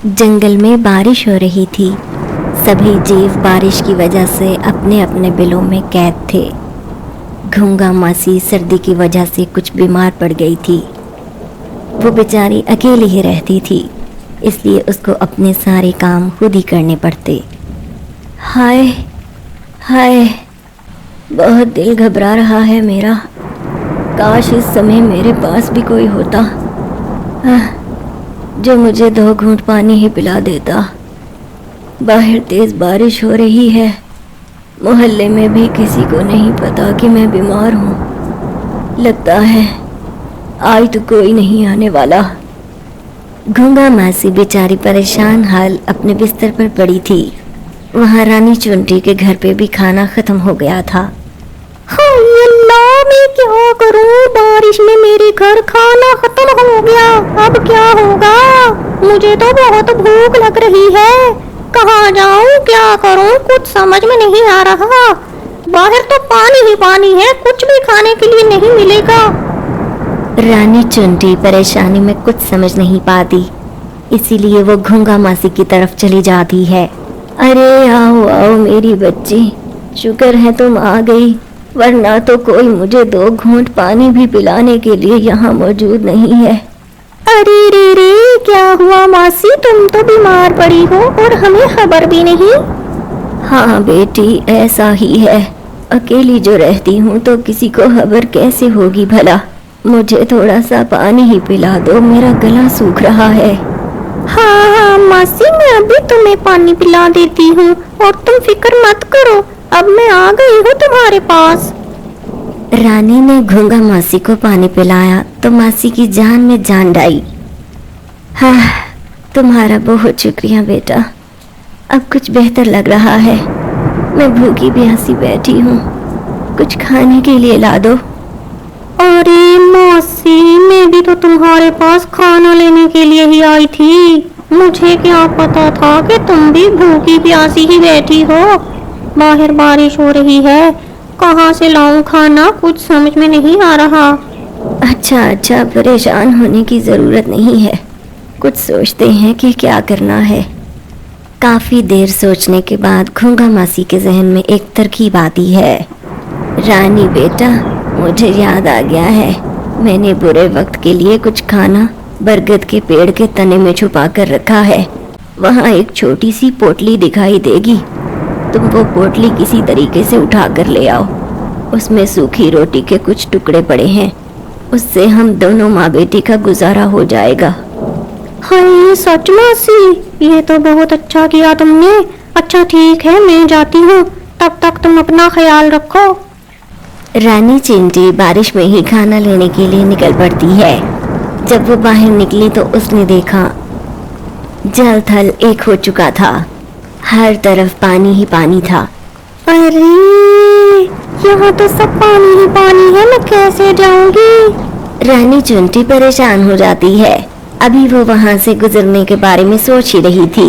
जंगल में बारिश हो रही थी। सभी जीव बारिश की वजह से अपने अपने बिलों में कैद थे। घूंगा मासी सर्दी की वजह से कुछ बीमार पड़ गई थी। वो बेचारी अकेली ही रहती थी, इसलिए उसको अपने सारे काम खुद ही करने पड़ते। हाय हाय, बहुत दिल घबरा रहा है मेरा। काश इस समय मेरे पास भी कोई होता जो मुझे 2 घूंट पानी ही पिला देता। बाहर तेज बारिश हो रही है। मोहल्ले में भी किसी को नहीं पता कि मैं बीमार हूँ। लगता है आज तो कोई नहीं आने वाला। घूंगा मासी बेचारी परेशान हाल अपने बिस्तर पर पड़ी थी। वहाँ रानी चुंटी के घर पे भी खाना खत्म हो गया था। हाय अल्लाह, मैं क्या करूं? बारिश में मेरे घर खाना खत्म हो गया। अब क्या होगा? मुझे तो बहुत भूख लग रही है। कहाँ जाऊं, क्या करूं, कुछ समझ में नहीं आ रहा। बाहर तो पानी ही पानी है, कुछ भी खाने के लिए नहीं मिलेगा। रानी चुंटी परेशानी में कुछ समझ नहीं पाती, इसीलिए वो घूंगा मासी की तरफ चली जाती है। अरे आओ आओ मेरी बच्ची, शुक्र है तुम आ गई, वरना तो कोई मुझे 2 घूंट पानी भी पिलाने के लिए यहाँ मौजूद नहीं है। अरे रे रे, क्या हुआ मासी? तुम तो बीमार पड़ी हो और हमें खबर भी नहीं। हाँ बेटी, ऐसा ही है। अकेली जो रहती हूँ तो किसी को खबर कैसे होगी भला। मुझे थोड़ा सा पानी ही पिला दो, मेरा गला सूख रहा है। हाँ हाँ मासी, मैं अभी तुम्हें पानी पिला देती हूँ और तुम फिक्र मत करो। अब मैं आ गई हूँ तुम्हारे पास। रानी ने घूंगा मासी को पानी पिलाया तो मासी की जान में जान आई। हाँ, तुम्हारा बहुत शुक्रिया बेटा, अब कुछ बेहतर लग रहा है। मैं भूखी प्यासी बैठी हूँ, कुछ खाने के लिए ला दो। अरे मौसी, मैं भी तो तुम्हारे पास खाना लेने के लिए ही आई थी। मुझे क्या पता था कि तुम भी भूखी प्यासी ही बैठी हो। बाहर बारिश हो रही है, कहाँ से लाऊं खाना, कुछ समझ में नहीं आ रहा। अच्छा, परेशान होने की जरूरत नहीं है, कुछ सोचते हैं कि क्या करना है। काफी देर सोचने के बाद घूंगा मासी के जहन में एक तरकीब आती है। रानी बेटा, मुझे याद आ गया है, मैंने बुरे वक्त के लिए कुछ खाना बरगद के पेड़ के तने में छुपा कर रखा है। वहाँ एक छोटी सी पोटली दिखाई देगी, तुम वो पोटली किसी तरीके से उठा कर ले आओ। उसमें सूखी रोटी के कुछ टुकड़े पड़े हैं, उससे हम दोनों माँ बेटी का गुजारा हो जाएगा। हाय सच मासी, ये तो बहुत अच्छा किया तुमने। अच्छा ठीक है, मैं जाती हूँ, तब तक तुम अपना ख्याल रखो। रानी चिंटी बारिश में ही खाना लेने के लिए निकल पड़ती है। जब वो बाहर निकली तो उसने देखा जल थल एक हो चुका था, हर तरफ पानी ही पानी था। अरे यहाँ तो सब पानी ही पानी है, मैं कैसे जाऊंगी? रानी चुंटी परेशान हो जाती है। अभी वो वहाँ से गुजरने के बारे में सोच ही रही थी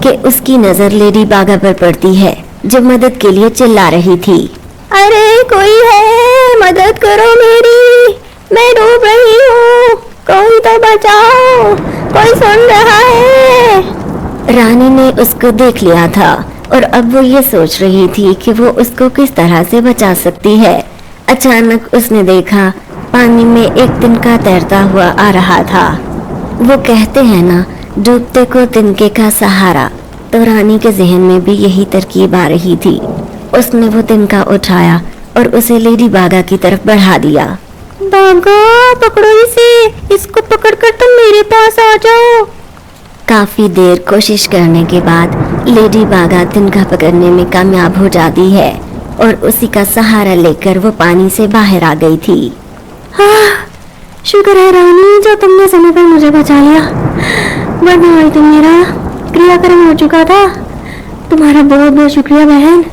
कि उसकी नजर लेडी बागा पर पड़ती है, जो मदद के लिए चिल्ला रही थी। अरे कोई है, मदद करो मेरी, मैं डूब रही हूँ, कोई तो बचाओ, कोई सुन रहा है? रानी ने उसको देख लिया था और अब वो ये सोच रही थी कि वो उसको किस तरह से बचा सकती है। अचानक उसने देखा पानी में एक तिनका तैरता हुआ आ रहा था। वो कहते हैं ना, डूबते को तिनके का सहारा, तो रानी के जहन में भी यही तरकीब आ रही थी। उसने वो तिनका उठाया और उसे लेडी बागा की तरफ बढ़ा दिया। बागा, पकड़ो इसे, इसको पकड़कर तुम मेरे पास आ जाओ। काफी देर कोशिश करने के बाद लेडी बागा तिनका पकड़ने में कामयाब हो जाती है और उसी का सहारा लेकर वो पानी से बाहर आ गई थी। शुक्र है रानी, जो तुमने समय पर मुझे बचा लिया, वरना तो मेरा क्रियाक्रम हो चुका था। तुम्हारा बहुत बहुत शुक्रिया बहन।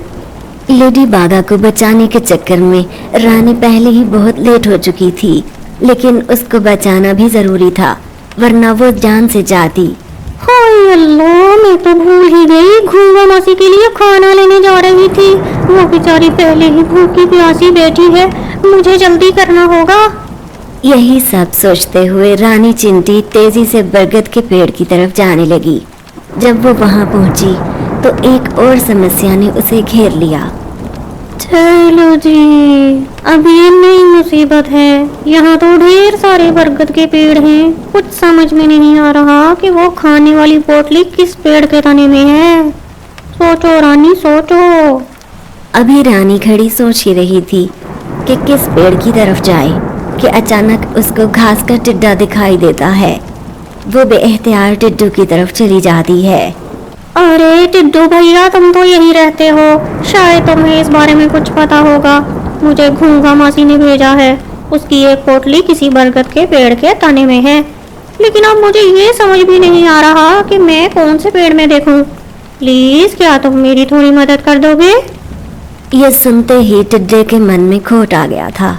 लेडी बागा को बचाने के चक्कर में रानी पहले ही बहुत लेट हो चुकी थी, लेकिन उसको बचाना भी जरूरी था, वरना वो जान से जाती। हाय अल्लाह, मैं तो भूल ही गई, घूंगा मासी के लिए खाना लेने जा रही थी। वो बेचारी पहले ही भूखी प्यासी बैठी है, मुझे जल्दी करना होगा। यही सब सोचते हुए रानी चिंटी तेजी से बरगद के पेड़ की तरफ जाने लगी। जब वो वहां पहुंची तो एक और समस्या ने उसे घेर लिया। चलो जी, अब ये नई मुसीबत है। यहाँ तो ढेर सारे बरगद के पेड़ हैं। कुछ समझ में नहीं आ रहा कि वो खाने वाली पोटली किस पेड़ के तने में है। सोचो रानी, सोचो। अभी रानी खड़ी सोच ही रही थी कि किस पेड़ की तरफ जाए कि अचानक उसको घास का टिड्डा दिखाई देता है। वो बेएहतियार टिड्डू की तरफ चली जाती है। अरे टिड्डू भैया, तुम तो यही रहते हो। शायद तुम्हें इस बारे में कुछ पता होगा। मुझे घूंगा मासी ने भेजा है। उसकी एक पोटली किसी बरगद के पेड़ के तने में है, लेकिन अब मुझे ये समझ भी नहीं आ रहा कि मैं कौन से पेड़ में देखूं। प्लीज, क्या तुम मेरी थोड़ी मदद कर दोगे? यह सुनते ही टिड्डे के मन में खोट आ गया था।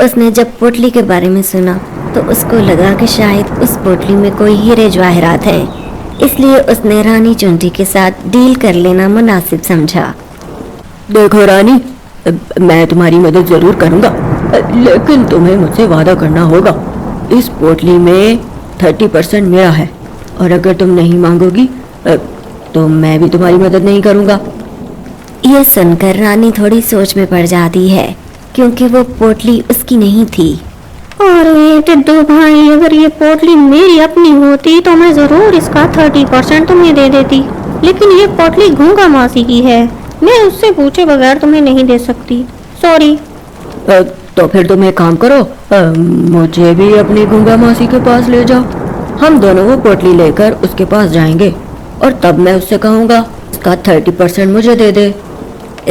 उसने जब पोटली के बारे में सुना तो उसको लगा कि शायद उस पोटली में कोई हीरे जवाहरात हैं। इसलिए उसने रानी चुंटी के साथ डील कर लेना मुनासिब समझा। देखो रानी, मैं तुम्हारी मदद जरूर करूंगा, लेकिन तुम्हें मुझसे वादा करना होगा। इस पोटली में 30% मेरा है, और अगर तुम नहीं मांगोगी तो मैं भी तुम्हारी मदद नहीं करूंगा। यह सुनकर रानी थोड़ी सोच में पड़ जाती है, क्योंकि वो पोटली उसकी नहीं थी। अरे टिड्डू भाई, अगर ये पोटली मेरी अपनी होती तो मैं जरूर इसका 30% तुम्हें दे देती, लेकिन ये पोटली घूंगा मासी की है। मैं उससे पूछे बगैर तुम्हें नहीं दे सकती। सॉरी। तो फिर तुम एक काम करो, मुझे भी अपनी घूंगा मासी के पास ले जाओ। हम दोनों वो पोटली लेकर उसके पास जाएंगे, और तब मैं उससे कहूँगा उसका 30% मुझे दे दे।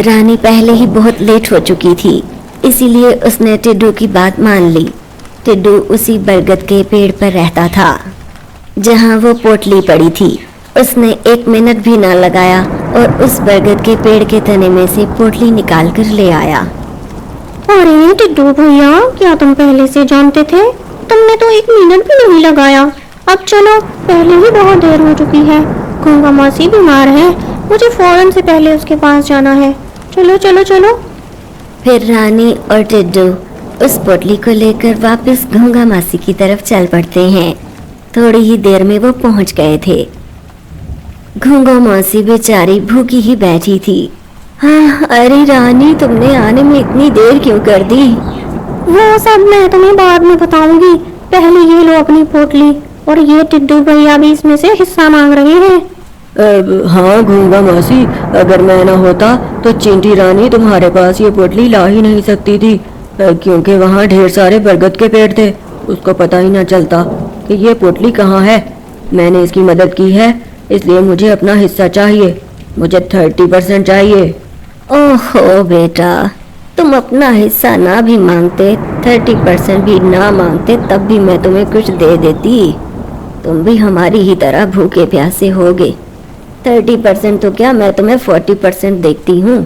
रानी पहले ही बहुत लेट हो चुकी थी, इसीलिए उसने टिड्डू की बात मान ली। टिड्डू उसी बरगद के पेड़ पर रहता था जहां वो पोटली पड़ी थी। उसने 1 मिनट भी ना लगाया और उस बरगद के पेड़ के तने में से पोटली निकाल कर ले आया। अरे टिड्डू भैया, क्या तुम पहले से जानते थे? तुमने तो 1 मिनट भी नहीं लगाया। अब चलो, पहले ही बहुत देर हो चुकी है। घूंगा मासी बीमार है, मुझे फौरन से पहले उसके पास जाना है। चलो चलो चलो। फिर रानी और टिड्डू उस पोटली को लेकर वापस घूंगा मासी की तरफ चल पड़ते हैं। थोड़ी ही देर में वो पहुंच गए थे। घूंगा मासी बेचारी भूखी ही बैठी थी। हाँ, अरे रानी, तुमने आने में इतनी देर क्यों कर दी? वो सब मैं तुम्हें बाद में बताऊंगी। पहले ये लो अपनी पोटली, और ये टिड्डू भैया भी इसमें से हिस्सा मांग रहे हैं। हाँ घूंगा मासी, अगर मैं ना होता तो चिंटी रानी तुम्हारे पास ये पोटली ला ही नहीं सकती थी, क्योंकि वहाँ ढेर सारे बरगद के पेड़ थे। उसको पता ही ना चलता कि ये पोटली कहाँ है। मैंने इसकी मदद की है, इसलिए मुझे अपना हिस्सा चाहिए। मुझे 30% चाहिए। ओहो बेटा, तुम अपना हिस्सा ना भी मांगते, 30% भी ना मांगते, तब भी मैं तुम्हें कुछ दे देती। तुम भी हमारी ही तरह भूखे प्यासे होगे। 30% तो क्या, मैं तुम्हें 40% देखती हूँ।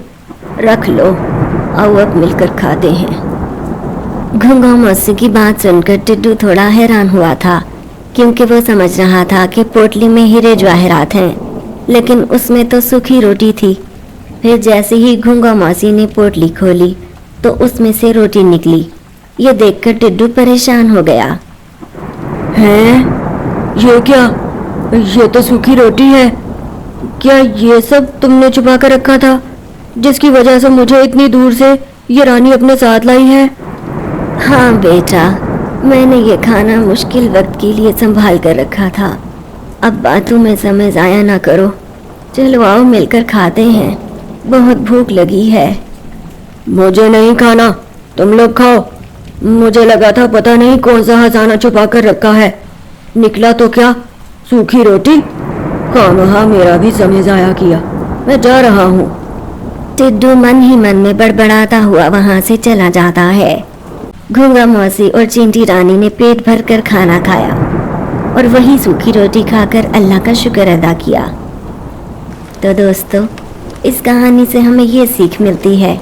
रख लो, आओ अब मिलकर खाते हैं। घूंगा मासी की बात सुनकर टिड्डू थोड़ा हैरान हुआ था, क्योंकि वो समझ रहा था कि पोटली में हीरे जवाहरात हैं, लेकिन उसमें तो सूखी रोटी थी। फिर जैसे ही घूंगा मासी ने पोटली खोली तो उसमें से रोटी निकली। ये देखकर टिड्डू परेशान हो गया। हैं? ये क्या? ये तो सूखी रोटी है। क्या ये सब तुमने छुपा कर रखा था, जिसकी वजह से मुझे इतनी दूर से ये रानी अपने साथ लाई है? हाँ बेटा, मैंने ये खाना मुश्किल वक्त के लिए संभाल कर रखा था। अब बातों में समय ज़ाया ना करो। चलो आओ मिलकर खाते हैं, बहुत भूख लगी है। मुझे नहीं खाना, तुम लोग खाओ। मुझे लगा था पता नहीं कौन सा खजाना छुपा कर रखा है, निकला तो क्या सूखी रोटी। खामखा मेरा भी समय जाया किया। मैं जा रहा हूँ। टिड्डू मन ही मन में बड़बड़ाता हुआ वहां से चला जाता है। घूंगा मौसी और चिंटी रानी ने पेट भर कर खाना खाया और वही सूखी रोटी खाकर अल्लाह का शुक्र अदा किया। तो दोस्तों, इस कहानी से हमें ये सीख मिलती है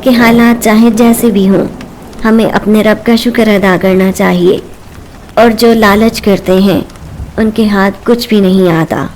कि हालात चाहे जैसे भी हों, हमें अपने रब का शुक्र अदा करना चाहिए, और जो लालच करते हैं उनके हाथ कुछ भी नहीं आता।